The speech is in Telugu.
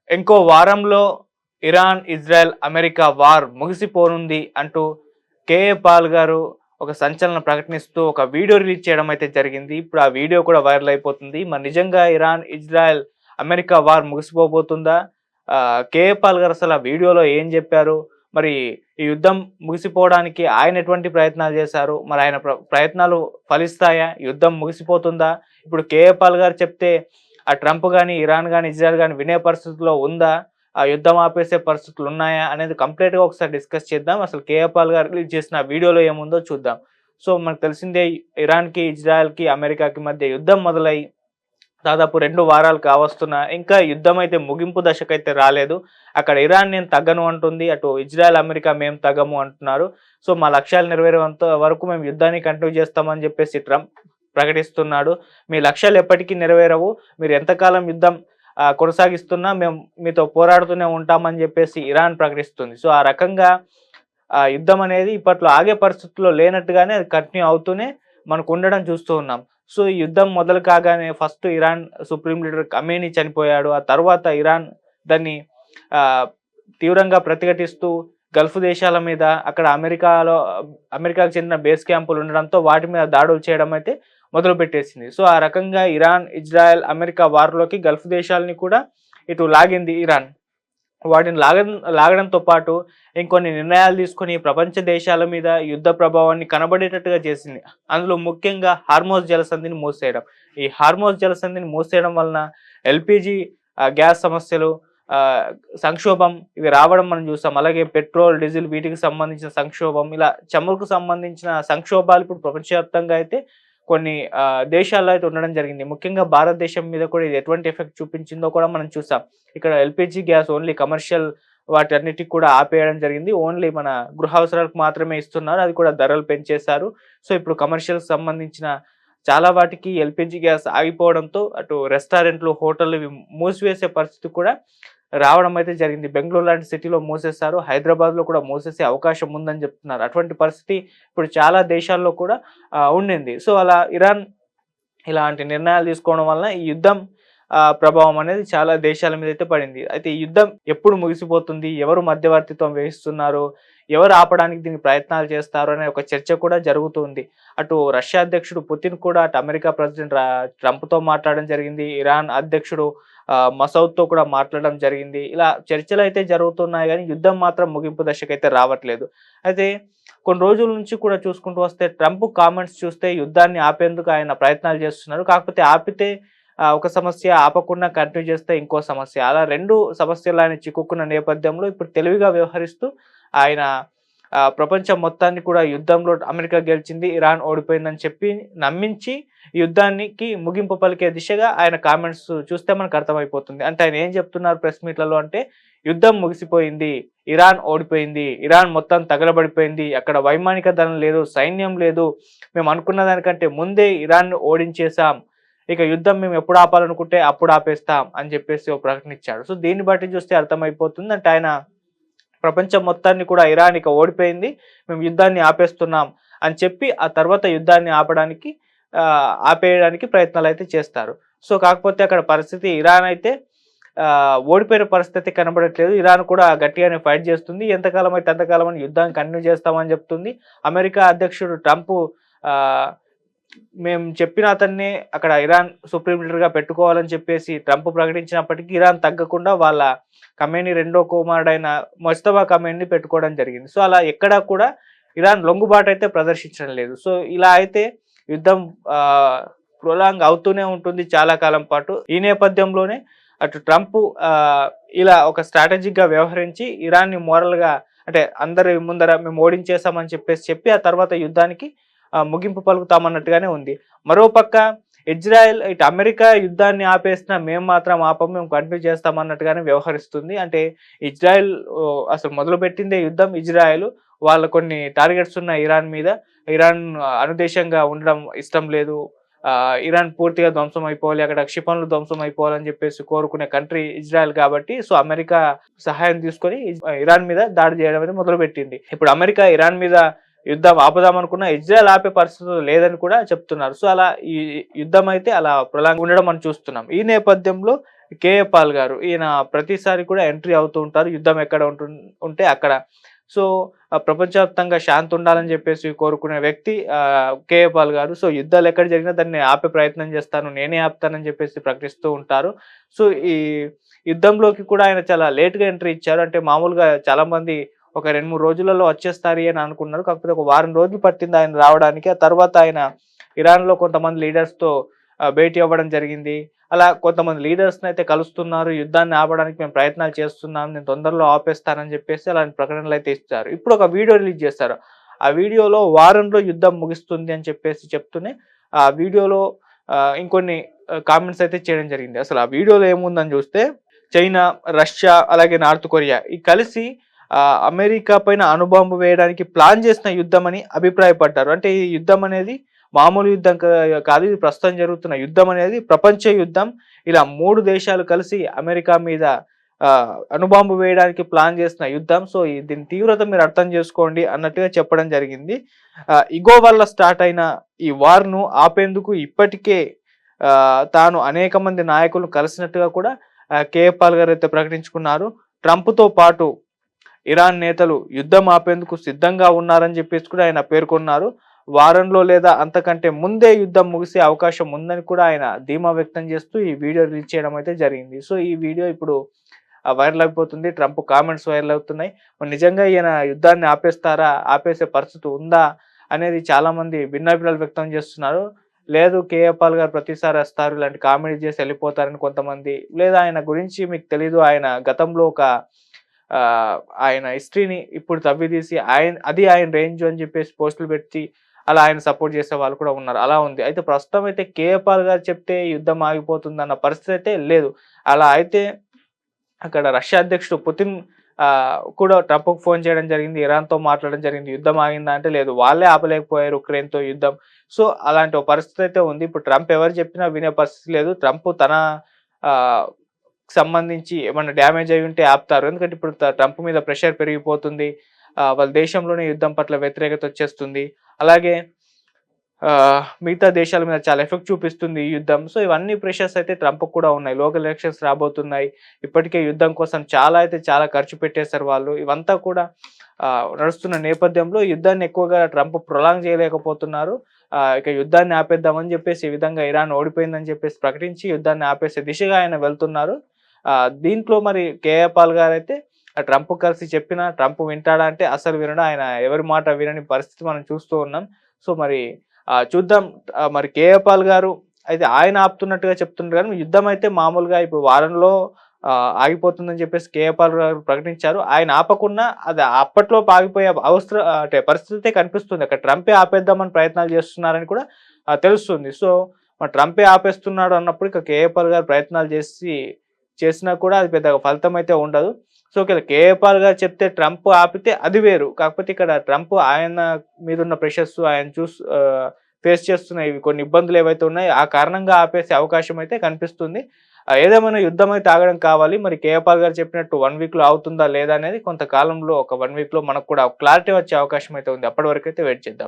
ఇంకో వారంలో ఇరాన్, ఇజ్రాయెల్, అమెరికా వార్ ముగిసిపోనుంది అంటూ కేఏ పాల్ గారు ఒక సంచలన ప్రకటనిస్తూ ఒక వీడియో రిలీజ్ చేయడం అయితే జరిగింది. ఇప్పుడు ఆ వీడియో కూడా వైరల్ అయిపోతుంది. మరి నిజంగా ఇరాన్, ఇజ్రాయెల్, అమెరికా వార్ ముగిసిపోబోతుందా? కేఏ పాల్ గారు అసలు ఆ వీడియోలో ఏం చెప్పారు? మరి ఈ యుద్ధం ముగిసిపోవడానికి ఆయన ఎటువంటి ప్రయత్నాలు చేశారు? మరి ఆయన ప్రయత్నాలు ఫలిస్తాయా? యుద్ధం ముగిసిపోతుందా? ఇప్పుడు కేఏ పాల్ గారు చెప్తే ఆ ట్రంప్ గాని, ఇరాన్ గాని, ఇజ్రాయెల్ గాని వినే పరిస్థితిలో ఉందా? ఆ యుద్ధం ఆపేసే పరిస్థితులు ఉన్నాయా? అనేది కంప్లీట్‌గా ఒకసారి డిస్కస్ చేద్దాం. అసలు కేఏ పాల్ గారు రిలీజ్ చేసిన వీడియోలో ఏముందో చూద్దాం. సో, మనకు తెలిసిందే ఇరాన్‌కి, ఇజ్రాయెల్‌కి, అమెరికాకి మధ్య యుద్ధం మొదలై దాదాపు 2 వారాలు కావస్తున్నా ఇంకా యుద్ధం అయితే ముగింపు దశకైతే రాలేదు. అక్కడ ఇరాన్ నేను తగ్గను అంటుంది. అటు ఇజ్రాయెల్, అమెరికా మేము తగ్గము అంటున్నారు. సో, మా లక్ష్యాలు నెరవేరేంత వరకు మేము యుద్ధాన్ని కంటిన్యూ చేస్తామని చెప్పేసి ట్రంప్ ప్రకటిస్తున్నాడు. మీ లక్ష్యాలు ఎప్పటికీ నెరవేరవు. మీరు ఎంతకాలం యుద్ధం కొనసాగిస్తున్నా మేము మీతో పోరాడుతూనే ఉంటామని చెప్పేసి ఇరాన్ ప్రకటిస్తుంది. సో, ఆ రకంగా యుద్ధం అనేది ఇప్పట్లో ఆగే పరిస్థితుల్లో లేనట్టుగానే అది కంటిన్యూ అవుతూనే మనకు ఉండడం చూస్తూ ఉన్నాం. సో, ఈ యుద్ధం మొదలు కాగానే first Iran supreme leader Khamenei చనిపోయాడు. ఆ తర్వాత ఇరాన్ దాన్ని ఆహ్, తీవ్రంగా ప్రతిఘటిస్తూ గల్ఫ్ దేశాల మీద అక్కడ అమెరికాకు చెందిన బేస్ క్యాంపులు ఉండడంతో వాటి మీద దాడులు చేయడం అయితే మొదలుపెట్టేసింది. సో, ఆ రకంగా ఇరాన్, ఇజ్రాయెల్, అమెరికా వార్‌లోకి గల్ఫ్ దేశాలని కూడా ఇటు లాగింది ఇరాన్. వాటిని లాగడంతో పాటు ఇంకొన్ని నిర్ణయాలు తీసుకొని ప్రపంచ దేశాల మీద యుద్ధ ప్రభావాన్ని కనబడేటట్టుగా చేసింది. అందులో ముఖ్యంగా హార్మోజ్ జలసంధిని మూసేయడం. ఈ హార్మోజ్ జలసంధిని మూసేయడం వలన ఎల్‌పీజీ గ్యాస్ సమస్యలు ఆహ్, సంక్షోభం ఇవి రావడం మనం చూసాం. అలాగే పెట్రోల్, డీజిల్ వీటికి సంబంధించిన సంక్షోభం, ఇలా చమురుకు సంబంధించిన సంక్షోభాలు ఇప్పుడు ప్రపంచవ్యాప్తంగా అయితే కొన్ని దేశాల్లో అయితే ఉండడం జరిగింది. ముఖ్యంగా భారతదేశం మీద కూడా ఇది ఎటువంటి ఎఫెక్ట్ చూపించిందో కూడా మనం చూసాం. ఇక్కడ ఎల్‌పీజీ గ్యాస్ ఓన్లీ కమర్షియల్ వాటన్నిటికి కూడా ఆపేయడం జరిగింది. ఓన్లీ మన గృహ అవసరాలకు మాత్రమే ఇస్తున్నారు. అది కూడా ధరలు పెంచేశారు. సో, ఇప్పుడు కమర్షియల్‌కి సంబంధించిన చాలా వాటికి ఎల్‌పీజీ గ్యాస్ ఆగిపోవడంతో అటు రెస్టారెంట్లు, హోటళ్ళు ఇవి మూసివేసే పరిస్థితి కూడా రావడం అయితే జరిగింది. బెంగుళూరు లాంటి సిటీలో మూసేశారు. హైదరాబాద్‌లో కూడా మూసేసే అవకాశం ఉందని చెప్తున్నారు. అటువంటి పరిస్థితి ఇప్పుడు చాలా దేశాల్లో కూడా ఉండింది. సో, అలా ఇరాన్ ఇలాంటి నిర్ణయాలు తీసుకోవడం వలన ఈ యుద్ధం ప్రభావం అనేది చాలా దేశాల మీద అయితే పడింది. అయితే ఈ యుద్ధం ఎప్పుడు ముగిసిపోతుంది? ఎవరు మధ్యవర్తిత్వం వహిస్తున్నారు? ఎవరు ఆపడానికి దీనికి ప్రయత్నాలు చేస్తారు? అనే ఒక చర్చ కూడా జరుగుతుంది. అటు రష్యా అధ్యక్షుడు పుతిన్ కూడా అటు అమెరికా ప్రెసిడెంట్ ట్రంప్‌తో మాట్లాడడం జరిగింది. ఇరాన్ అధ్యక్షుడు మసౌద్‌తో కూడా మాట్లాడడం జరిగింది. ఇలా చర్చలైతే జరుగుతున్నాయి గానీ యుద్ధం మాత్రం ముగింపు దశకైతే రావట్లేదు. అయితే కొన్ని రోజుల నుంచి కూడా చూసుకుంటూ వస్తే ట్రంప్ కామెంట్స్ చూస్తే యుద్ధాన్ని ఆపేందుకు ఆయన ప్రయత్నాలు చేస్తున్నారు. కాకపోతే ఆపితే ఒక సమస్య, ఆపకుండా కంటిన్యూ చేస్తే ఇంకో సమస్య. అలా 2 సమస్యలు ఆయన చిక్కుకున్న నేపథ్యంలో ఇప్పుడు తెలివిగా వ్యవహరిస్తూ ఆయన ప్రపంచం మొత్తాన్ని కూడా యుద్ధంలో అమెరికా గెలిచింది, ఇరాన్ ఓడిపోయిందని చెప్పి నమ్మించి యుద్ధానికి ముగింపు పలికే దిశగా ఆయన కామెంట్స్ చూస్తే మనకు అర్థమైపోతుంది. అంటే ఆయన ఏం చెప్తున్నారు ప్రెస్ మీట్‌లలో అంటే, యుద్ధం ముగిసిపోయింది, ఇరాన్ ఓడిపోయింది, ఇరాన్ మొత్తం తగలబడిపోయింది, అక్కడ వైమానిక దళం లేదు, సైన్యం లేదు, మేము అనుకున్న దానికంటే ముందే ఇరాన్‌ని ఓడించేసాం. ఇక యుద్ధం మేము ఎప్పుడు ఆపాలనుకుంటే అప్పుడు ఆపేస్తాం అని చెప్పేసి ఒక ప్రకటన ఇచ్చాడు. సో, దీన్ని బట్టి చూస్తే అర్థమైపోతుంది. అంటే ఆయన ప్రపంచం మొత్తాన్ని కూడా ఇరాన్ ఇక ఓడిపోయింది, మేము యుద్ధాన్ని ఆపేస్తున్నాం అని చెప్పి ఆ తర్వాత యుద్ధాన్ని ఆపేయడానికి ప్రయత్నాలైతే చేస్తారు. సో, కాకపోతే అక్కడ పరిస్థితి ఇరాన్ అయితే ఓడిపోయిన పరిస్థితి కనబడట్లేదు. ఇరాన్ కూడా గట్టిగానే ఫైట్ చేస్తుంది. ఎంతకాలం అయితే అంతకాలం అని యుద్ధాన్ని కంటిన్యూ చేస్తామని చెప్తుంది. అమెరికా అధ్యక్షుడు ట్రంప్ ఆహ్, మేము చెప్పిన అతన్నే అక్కడ ఇరాన్ సుప్రీం లీడర్‌గా పెట్టుకోవాలని చెప్పేసి ట్రంప్ ప్రకటించినప్పటికీ ఇరాన్ తగ్గకుండా వాళ్ళ ఖమేనీ రెండో కుమారుడైన మొజ్తబా ఖమేనీని పెట్టుకోవడం జరిగింది. సో, అలా ఎక్కడా కూడా ఇరాన్ లొంగుబాటైతే ప్రదర్శించడం లేదు. సో, ఇలా అయితే యుద్ధం ప్రొలాంగ్ అవుతూనే ఉంటుంది చాలా కాలం పాటు. ఈ నేపథ్యంలోనే అటు ట్రంప్ ఇలా ఒక స్ట్రాటజిక్‌గా వ్యవహరించి ఇరాన్‌ని మోరల్‌గా అంటే అందరి ముందర మేము ఓడించేసామని చెప్పి ఆ తర్వాత యుద్ధానికి ముగింపు పలుకుతామన్నట్టుగానే ఉంది. మరోపక్క ఇజ్రాయెల్ ఇటు అమెరికా యుద్ధాన్ని ఆపేసినా మేము మాత్రం ఆపము, మేము కంటిన్యూ చేస్తామన్నట్టుగానే వ్యవహరిస్తుంది. అంటే ఇజ్రాయెల్ అసలు మొదలుపెట్టిందే యుద్ధం ఇజ్రాయెల్. వాళ్ళ కొన్ని టార్గెట్స్ ఉన్నాయి ఇరాన్ మీద. ఇరాన్ అనుదేశంగా ఉండడం ఇష్టం లేదు. ఇరాన్ పూర్తిగా ధ్వంసం అయిపోవాలి, అక్కడ క్షిపణులు ధ్వంసం అయిపోవాలని చెప్పేసి కోరుకునే కంట్రీ ఇజ్రాయెల్ కాబట్టి సో, అమెరికా సహాయం తీసుకొని ఇరాన్ మీద దాడి చేయడం అనేది మొదలుపెట్టింది. ఇప్పుడు అమెరికా ఇరాన్ మీద యుద్ధం ఆపుదామనుకున్న ఇజ్రాయెల్ ఆపే పరిస్థితి లేదని కూడా చెప్తున్నారు. సో అలా ఈ యుద్ధం అయితే అలా ప్రొలాంగ్ ఉండడం మనం చూస్తున్నాం. ఈ నేపథ్యంలో కేఏ పాల్ గారు ఈయన ప్రతిసారి కూడా ఎంట్రీ అవుతూ ఉంటారు. యుద్ధం ఎక్కడ ఉంటే అక్కడ. సో ప్రపంచవ్యాప్తంగా శాంతి ఉండాలని చెప్పేసి కోరుకునే వ్యక్తి కేఏ పాల్ గారు. సో యుద్ధాలు ఎక్కడ జరిగినా దాన్ని ఆపే ప్రయత్నం చేస్తాను, నేనే ఆపుతానని చెప్పేసి ప్రకటిస్తూ ఉంటారు. సో ఈ యుద్ధంలోకి కూడా ఆయన చాలా లేట్‌గా ఎంట్రీ ఇచ్చారు. అంటే మామూలుగా చాలామంది ఒక 2, 3 రోజులలో వచ్చేస్తారు అని అనుకున్నారు. కాకపోతే ఒక వారం రోజులు పట్టింది ఆయన రావడానికి. ఆ తర్వాత ఆయన ఇరాన్‌లో కొంతమంది లీడర్స్‌తో భేటీ అవ్వడం జరిగింది. అలా కొంతమంది లీడర్స్‌నైతే కలుస్తున్నారు. యుద్ధాన్ని ఆపడానికి మేము ప్రయత్నాలు చేస్తున్నాం. నేను తొందరలో ఆపేస్తానని చెప్పేసి అలాంటి ప్రకటనలైతే ఇచ్చారు. ఇప్పుడు ఒక వీడియో రిలీజ్ చేశారు. ఆ వీడియోలో వారంలో యుద్ధం ముగుస్తుంది అని చెప్పేసి చెప్తూనే ఆ వీడియోలో ఇంకొన్ని కామెంట్స్ అయితే చేయడం జరిగింది. అసలు ఆ వీడియోలో ఏముందని చూస్తే చైనా, రష్యా అలాగే నార్త్ కొరియా ఈ కలిసి అమెరికా పైన అణుబాంబు వేయడానికి ప్లాన్ చేసిన యుద్ధం అని అభిప్రాయపడ్డారు. అంటే ఈ యుద్ధం అనేది మామూలు యుద్ధం కాదు. ఇది ప్రస్తుతం జరుగుతున్న యుద్ధం అనేది ప్రపంచ యుద్ధం. ఇలా 3 దేశాలు కలిసి అమెరికా మీద అణుబాంబు వేయడానికి ప్లాన్ చేసిన యుద్ధం. సో దీని తీవ్రత మీరు అర్థం చేసుకోండి అన్నట్టుగా చెప్పడం జరిగింది. ఇగో వల్ల స్టార్ట్ అయిన ఈ వార్‌ను ఆపేందుకు ఇప్పటికే తాను అనేక మంది నాయకులను కలిసినట్టుగా కూడా కేఏ పాల్ గారు అయితే ప్రకటించుకున్నారు. ట్రంప్‌తో పాటు ఇరాన్ నేతలు యుద్ధం ఆపేందుకు సిద్ధంగా ఉన్నారని చెప్పేసి కూడా ఆయన పేర్కొన్నారు. వారంలో లేదా అంతకంటే ముందే యుద్ధం ముగిసే అవకాశం ఉందని కూడా ఆయన ధీమా వ్యక్తం చేస్తూ ఈ వీడియో రిలీజ్ చేయడం అయితే జరిగింది. సో ఈ వీడియో ఇప్పుడు వైరల్ అయిపోతుంది. ట్రంప్ కామెంట్స్ వైరల్ అవుతున్నాయి. మరి నిజంగా ఈయన యుద్ధాన్ని ఆపేస్తారా? ఆపేసే పరిస్థితి ఉందా? అనేది చాలా మంది భిన్నాభిప్రాయాలు వ్యక్తం చేస్తున్నారు. లేదు కేఏ పాల్ గారు ప్రతిసారి వస్తారు, ఇలాంటి కామెడీ చేసి వెళ్ళిపోతారని కొంతమంది. లేదా ఆయన గురించి మీకు తెలీదు, ఆయన గతంలో ఒక ఆయన హిస్టరీని ఇప్పుడు తవ్విదీసి ఆయన రేంజ్ అని చెప్పేసి పోస్టులు పెట్టి అలా ఆయన సపోర్ట్ చేసే వాళ్ళు కూడా ఉన్నారు. అలా ఉంది. అయితే ప్రస్తుతం అయితే కేఏ పాల్ గారు చెప్తే యుద్ధం ఆగిపోతుందన్న పరిస్థితి అయితే లేదు. అలా అయితే అక్కడ రష్యా అధ్యక్షుడు పుతిన్ కూడా ట్రంప్‌కు ఫోన్ చేయడం జరిగింది. ఇరాన్‌తో మాట్లాడడం జరిగింది. యుద్ధం ఆగిందా అంటే లేదు. వాళ్ళే ఆపలేకపోయారు ఉక్రెయిన్‌తో యుద్ధం. సో అలాంటి ఒక పరిస్థితి అయితే ఉంది. ఇప్పుడు ట్రంప్ ఎవరు చెప్పినా వినే పరిస్థితి లేదు. ట్రంప్ తన ఆహ్, సంబంధించి ఏమన్నా డ్యామేజ్ అయ్యి ఉంటే ఆపుతారు. ఎందుకంటే ఇప్పుడు ట్రంప్ మీద ప్రెషర్ పెరిగిపోతుంది. వాళ్ళ దేశంలోనే యుద్ధం పట్ల వ్యతిరేకత వచ్చేస్తుంది. అలాగే మిగతా దేశాల మీద చాలా ఎఫెక్ట్ చూపిస్తుంది ఈ యుద్ధం. సో ఇవన్నీ ప్రెషర్స్ అయితే ట్రంప్‌కి కూడా ఉన్నాయి. లోకల్ ఎలక్షన్స్ రాబోతున్నాయి. ఇప్పటికే యుద్ధం కోసం చాలా ఖర్చు పెట్టేశారు వాళ్ళు. ఇవంతా కూడా నడుస్తున్న నేపథ్యంలో యుద్ధాన్ని ఎక్కువగా ట్రంప్ ప్రొలాంగ్ చేయలేకపోతున్నారు. ఇక యుద్ధాన్ని ఆపేద్దామని చెప్పేసి ఈ విధంగా ఇరాన్ ఓడిపోయిందని చెప్పేసి ప్రకటించి యుద్ధాన్ని ఆపేసే దిశగా ఆయన వెళ్తున్నారు. దీంట్లో మరి కేఏ పాల్ గారైతే ట్రంప్ కలిసి చెప్పినా ట్రంప్ వింటాడా అంటే అసలు వినడు. ఆయన ఎవరి మాట వినని పరిస్థితి మనం చూస్తూ ఉన్నాం. సో మరి చూద్దాం. మరి కేఏ పాల్ గారు అయితే ఆయన ఆపుతున్నట్టుగా చెప్తున్నారు కానీ యుద్ధం అయితే మామూలుగా ఇప్పుడు వారంలో ఆగిపోతుందని చెప్పేసి కేఏ పాల్ గారు ప్రకటించారు. ఆయన ఆపకున్నా అది అప్పట్లోపు ఆగిపోయే అంటే పరిస్థితి కనిపిస్తుంది. అక్కడ ట్రంపే ఆపేద్దామని ప్రయత్నాలు చేస్తున్నారని కూడా తెలుస్తుంది. సో మరి ట్రంపే ఆపేస్తున్నాడు అన్నప్పుడు ఇక కేఏ పాల్ గారు ప్రయత్నాలు చేసినా కూడా అది పెద్దగా ఫలితం అయితే ఉండదు. సో కేఏ పాల్ గారు చెప్తే ట్రంప్ ఆపితే అది వేరు. కాకపోతే ఇక్కడ ట్రంప్ ఆయన మీద ఉన్న ప్రెషర్స్ ఆయన ఫేస్ చేస్తున్న ఇవి కొన్ని ఇబ్బందులు ఏవైతే ఉన్నాయో ఆ కారణంగా ఆపేసే అవకాశం అయితే కనిపిస్తుంది. ఏదేమైనా యుద్ధం అయితే ఆగడం కావాలి. మరి కేఏ పాల్ గారు చెప్పినట్టు 1 వీక్‌లో అవుతుందా లేదా అనేది కొంతకాలంలో ఒక 1 వీక్‌లో మనకు కూడా క్లారిటీ వచ్చే అవకాశం అయితే ఉంది. అప్పటి వరకు అయితే వెయిట్ చేద్దాం.